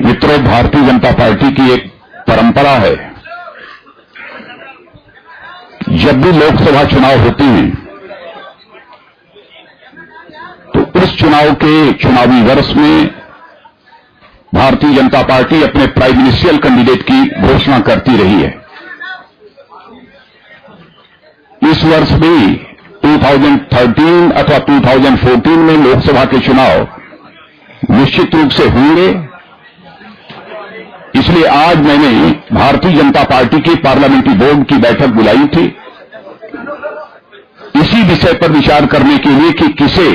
मित्रों, भारतीय जनता पार्टी की एक परंपरा है, जब भी लोकसभा चुनाव होते हैं तो उस चुनाव के चुनावी वर्ष में भारतीय जनता पार्टी अपने प्राइमिनिस्ट्रियल कैंडिडेट की घोषणा करती रही है। इस वर्ष भी 2013 अथवा 2014 में लोकसभा के चुनाव निश्चित रूप से होंगे। इसलिए आज मैंने भारतीय जनता पार्टी की पार्लियामेंट्री बोर्ड की बैठक बुलाई थी, इसी विषय पर विचार करने के लिए कि किसे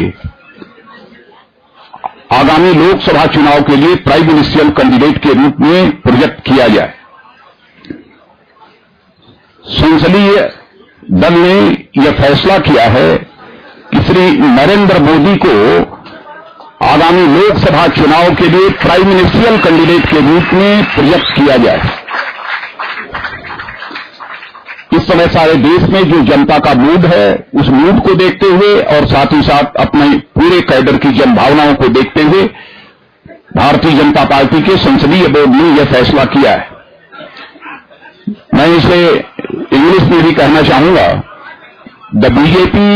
आगामी लोकसभा चुनाव के लिए प्राइम मिनिस्ट्रियल कैंडिडेट के रूप में प्रोजेक्ट किया जाए। संसदीय दल ने यह फैसला किया है कि श्री नरेंद्र मोदी को आगामी लोकसभा चुनाव के लिए प्राइम मिनिस्ट्रियल कैंडिडेट के रूप में प्रोजेक्ट किया जाए। इस समय सारे देश में जो जनता का मूड है, उस मूड को देखते हुए और साथ ही साथ अपने पूरे कैडर की जनभावनाओं को देखते हुए भारतीय जनता पार्टी के संसदीय बोर्ड ने यह फैसला किया है। मैं इसे इंग्लिश में भी कहना चाहूंगा, the BJP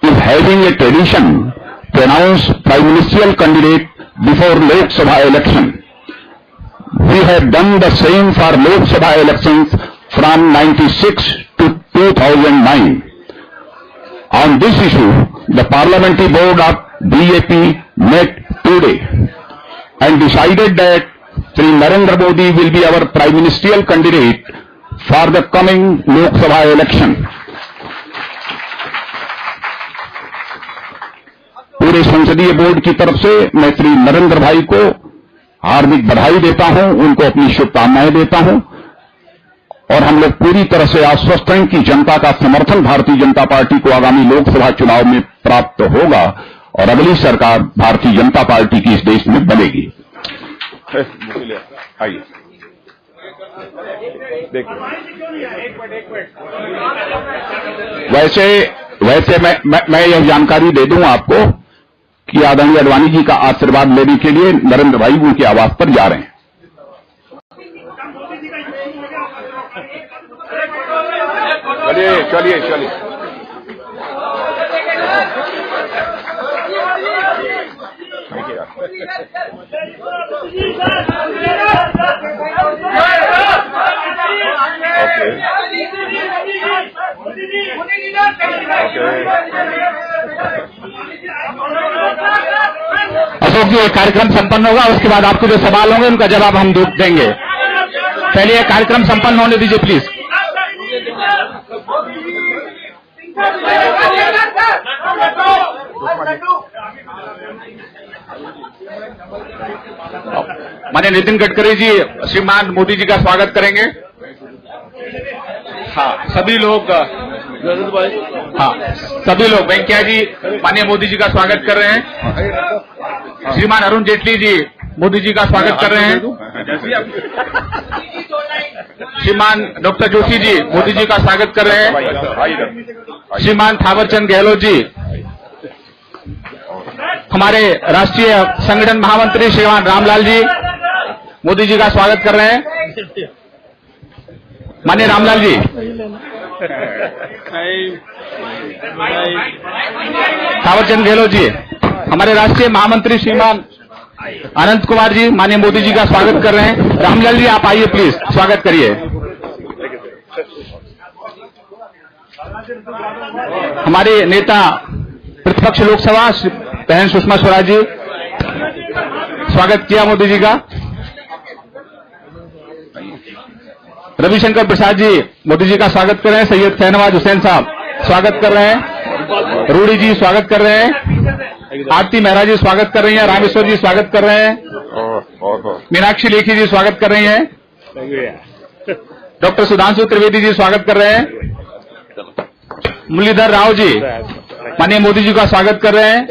is having a tradition to announce prime ministerial candidate before Lok Sabha election. We have done the same for Lok Sabha elections from 96 to 2009. On this issue, the parliamentary board of BJP met today and decided that Sri Narendra Modi will be our prime ministerial candidate for the coming Lok Sabha election. पूरे संसदीय board की तरफ से मैं श्री नरेंद्र भाई को हार्दिक बधाई देता हूं, उनको अपनी शुभकामनाएं देता हूं और हम लोग पूरी तरह से आश्वस्त हैं कि जनता का समर्थन भारतीय जनता पार्टी को आगामी लोकसभा चुनाव में प्राप्त होगा और अगली सरकार भारतीय जनता पार्टी की इस देश में बनेगी। वैसे मैं यह जानकारी दे दूं आपको कि आदरणीय अडवाणी जी का आशीर्वाद लेने के लिए नरेंद्र भाई उनके आवास पर जा रहे हैं। चलिए अशोक जी, एक कार्यक्रम संपन्न होगा, उसके बाद आपके जो सवाल होंगे उनका जवाब हम देंगे। पहले कार्यक्रम संपन्न होने दीजिए प्लीज। माननीय नितिन गडकरी जी श्रीमान मोदी जी का स्वागत करेंगे। हाँ, सभी लोग वेंकैया जी माननीय मोदी जी का स्वागत कर रहे हैं। श्रीमान अरुण जेटली जी मोदी जी का स्वागत कर रहे हैं। श्रीमान डॉक्टर जोशी जी मोदी जी का स्वागत कर रहे हैं। श्रीमान थावरचंद गहलोत जी, हमारे राष्ट्रीय संगठन महामंत्री श्रीमान रामलाल जी मोदी जी का स्वागत कर रहे हैं। माननीय रामलाल जी, थावरचंद गहलोत जी, हमारे राष्ट्रीय महामंत्री श्रीमान अनंत कुमार जी माननीय मोदी जी का स्वागत कर रहे हैं। रामलाल जी आप आइए प्लीज, स्वागत करिए। हमारे नेता प्रतिपक्ष लोकसभा बहन सुषमा स्वराज जी, स्वागत किया मोदी जी का। रविशंकर प्रसाद जी मोदी जी का स्वागत कर रहे हैं। सैयद खैनवाज हुसैन साहब स्वागत कर रहे हैं। रूडी जी स्वागत कर रहे हैं। आरती मेहरा जी स्वागत कर रही हैं। रामेश्वर जी स्वागत कर रहे हैं। मीनाक्षी लेखी जी स्वागत कर रही हैं। डॉक्टर सुधांशु त्रिवेदी जी स्वागत कर रहे हैं। मुरलीधर राव जी माननीय मोदी जी का स्वागत कर रहे हैं।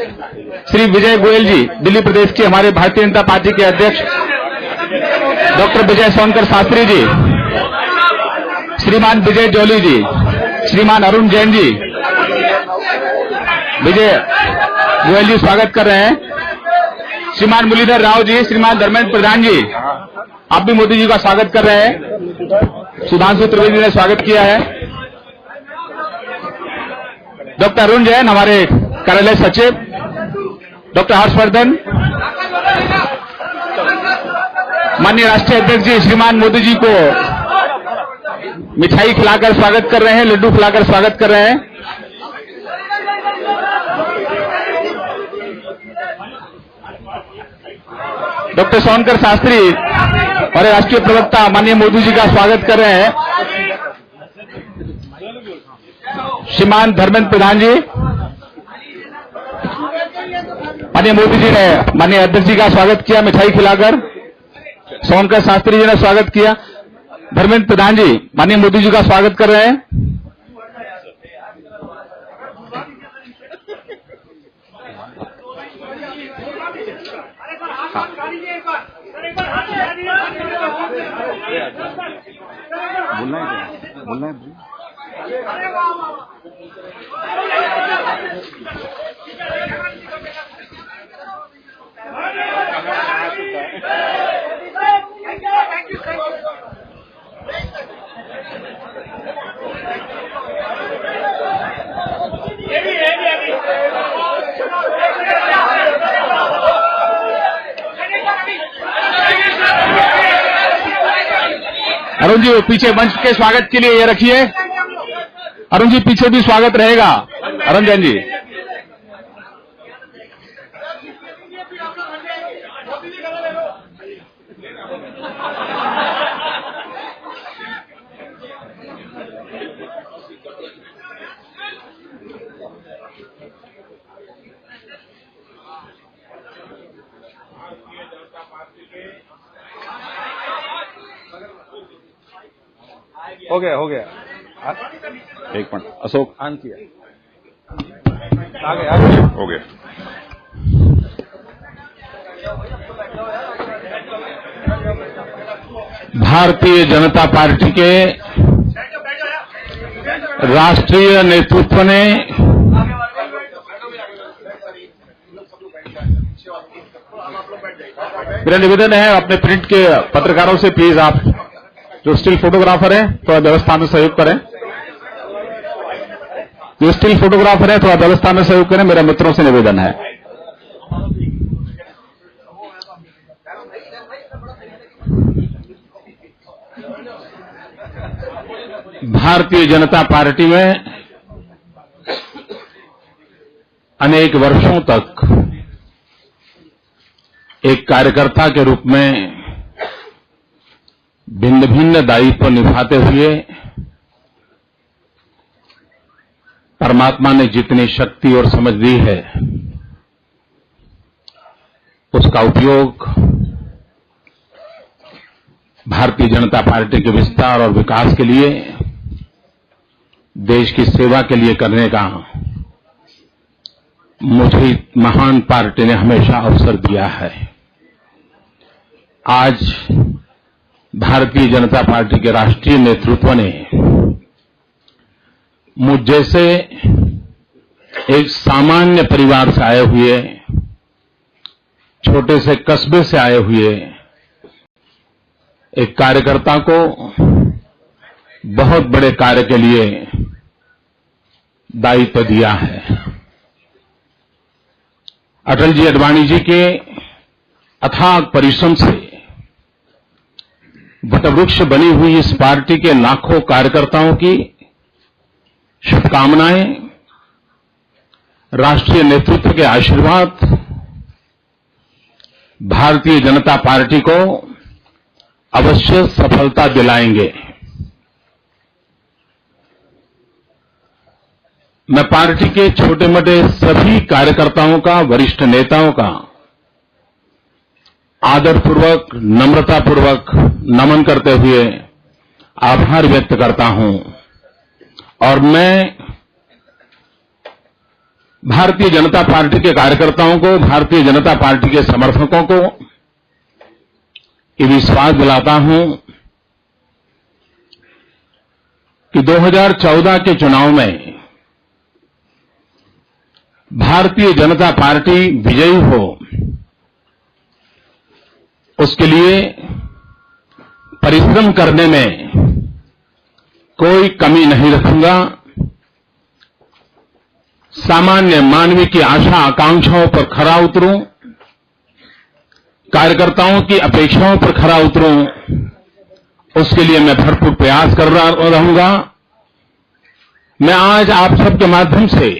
श्री विजय गोयल जी दिल्ली प्रदेश के हमारे भारतीय जनता पार्टी के अध्यक्ष डॉक्टर विजय सोनकर शास्त्री जी, श्रीमान विजय जौली जी, श्रीमान अरुण जैन जी, विजय गोयल जी स्वागत कर रहे हैं। श्रीमान मुरलीधर राव जी, श्रीमान धर्मेंद्र प्रधान जी, आप भी मोदी जी का स्वागत कर रहे हैं। सुधांशु त्रिवेदी ने स्वागत किया है। डॉक्टर अरुण जैन हमारे कार्यालय सचिव, डॉक्टर हर्षवर्धन, माननीय राष्ट्रीय अध्यक्ष जी श्रीमान मोदी जी को मिठाई खिलाकर स्वागत कर रहे हैं, लड्डू खिलाकर स्वागत कर रहे हैं। डॉक्टर सोनकर शास्त्री और राष्ट्रीय प्रवक्ता माननीय मोदी जी का स्वागत कर रहे हैं। श्रीमान धर्मेंद्र प्रधान जी, माननीय मोदी जी ने माननीय अध्यक्ष जी का स्वागत किया मिठाई खिलाकर। सोनकर शास्त्री जी ने स्वागत किया। धर्मेंद्र प्रधान जी माननीय मोदी जी का स्वागत कर रहे हैं। बोलना है अरुण जी पीछे मंच के स्वागत के लिए ये रखिए। अरुण जी पीछे भी स्वागत रहेगा। अरुण जैन जी, हो गया एक मिनट। अशोक आन किया, आगे हो गया। भारतीय जनता पार्टी के राष्ट्रीय नेतृत्व ने मेरा निवेदन है अपने प्रिंट के पत्रकारों से, प्लीज आप जो स्टिल फोटोग्राफर है थोड़ा व्यवस्था में सहयोग करें। जो स्टिल फोटोग्राफर है थोड़ा व्यवस्था में सहयोग करें, मेरे मित्रों से निवेदन है। भारतीय जनता पार्टी में अनेक वर्षों तक एक कार्यकर्ता के रूप में भिन्न भिन्न दायित्व निभाते हुए परमात्मा ने जितनी शक्ति और समझ दी है उसका उपयोग भारतीय जनता पार्टी के विस्तार और विकास के लिए, देश की सेवा के लिए करने का मुझे महान पार्टी ने हमेशा अवसर दिया है। आज भारतीय जनता पार्टी के राष्ट्रीय नेतृत्व ने मुझ जैसे एक सामान्य परिवार से आए हुए, छोटे से कस्बे से आए हुए एक कार्यकर्ता को बहुत बड़े कार्य के लिए दायित्व दिया है। अटल जी अडवाणी जी के अथाग परिश्रम से वटवृक्ष बनी हुई इस पार्टी के लाखों कार्यकर्ताओं की शुभकामनाएं, राष्ट्रीय नेतृत्व के आशीर्वाद भारतीय जनता पार्टी को अवश्य सफलता दिलाएंगे। मैं पार्टी के छोटे मोटे सभी कार्यकर्ताओं का, वरिष्ठ नेताओं का आदरपूर्वक, नम्रतापूर्वक नमन करते हुए आभार व्यक्त करता हूं और मैं भारतीय जनता पार्टी के कार्यकर्ताओं को, भारतीय जनता पार्टी के समर्थकों को ये विश्वास दिलाता हूं कि 2014 के चुनाव में भारतीय जनता पार्टी विजयी हो उसके लिए परिश्रम करने में कोई कमी नहीं रखूंगा। सामान्य मानवीय की आशा आकांक्षाओं पर खरा उतरूं, कार्यकर्ताओं की अपेक्षाओं पर खरा उतरूं, उसके लिए मैं भरपूर प्रयास कर रहा रहूंगा। मैं आज आप सबके माध्यम से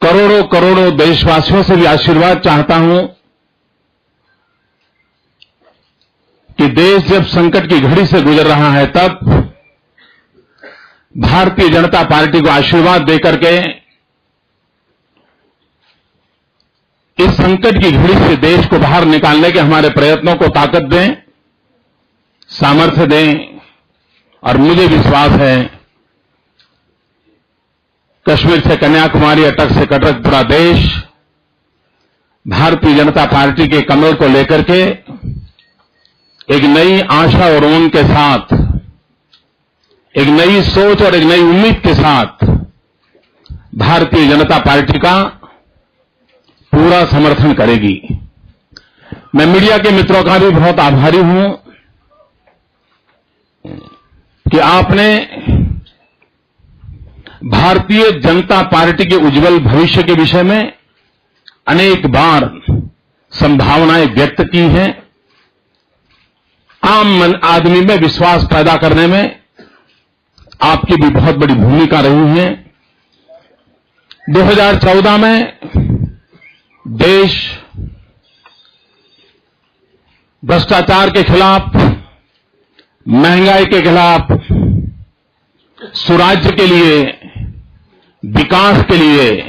करोड़ों करोड़ों देशवासियों से भी आशीर्वाद चाहता हूं कि देश जब संकट की घड़ी से गुजर रहा है, तब भारतीय जनता पार्टी को आशीर्वाद देकर के इस संकट की घड़ी से देश को बाहर निकालने के हमारे प्रयत्नों को ताकत दें, सामर्थ्य दें। और मुझे विश्वास है कश्मीर से कन्याकुमारी, अटक से कटक पूरा देश भारतीय जनता पार्टी के कमल को लेकर के एक नई आशा और उमंग के साथ, एक नई सोच और एक नई उम्मीद के साथ भारतीय जनता पार्टी का पूरा समर्थन करेगी। मैं मीडिया के मित्रों का भी बहुत आभारी हूं कि आपने भारतीय जनता पार्टी के उज्जवल भविष्य के विषय में अनेक बार संभावनाएं व्यक्त की हैं। आम आदमी में विश्वास पैदा करने में आपकी भी बहुत बड़ी भूमिका रही है। 2014 में देश भ्रष्टाचार के खिलाफ, महंगाई के खिलाफ, सुराज्य के लिए, विकास के लिए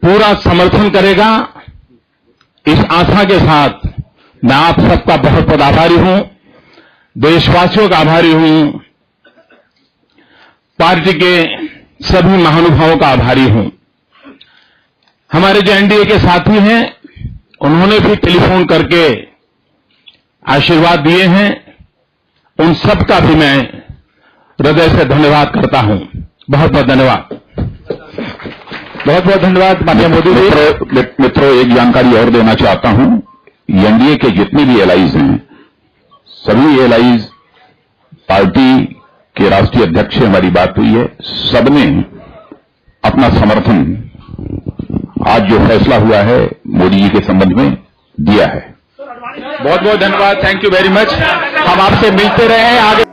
पूरा समर्थन करेगा। इस आशा के साथ मैं आप सबका बहुत बहुत आभारी हूं, देशवासियों का आभारी हूं, पार्टी के सभी महानुभावों का आभारी हूं। हमारे जो एनडीए के साथी हैं, उन्होंने भी टेलीफोन करके आशीर्वाद दिए हैं। उन सबका भी मैं हृदय से धन्यवाद करता हूं। बहुत बहुत धन्यवाद। बहुत बहुत धन्यवाद माननीय मोदी जी। मित्रों, एक जानकारी और देना चाहता हूं। एनडीए के जितने भी एलाइज हैं, सभी एलाइज पार्टी के राष्ट्रीय अध्यक्ष से हमारी बात हुई है, सबने अपना समर्थन आज जो फैसला हुआ है मोदी जी के संबंध में दिया है। बहुत बहुत धन्यवाद। Thank you very much. हम आपसे मिलते रहे हैं आगे।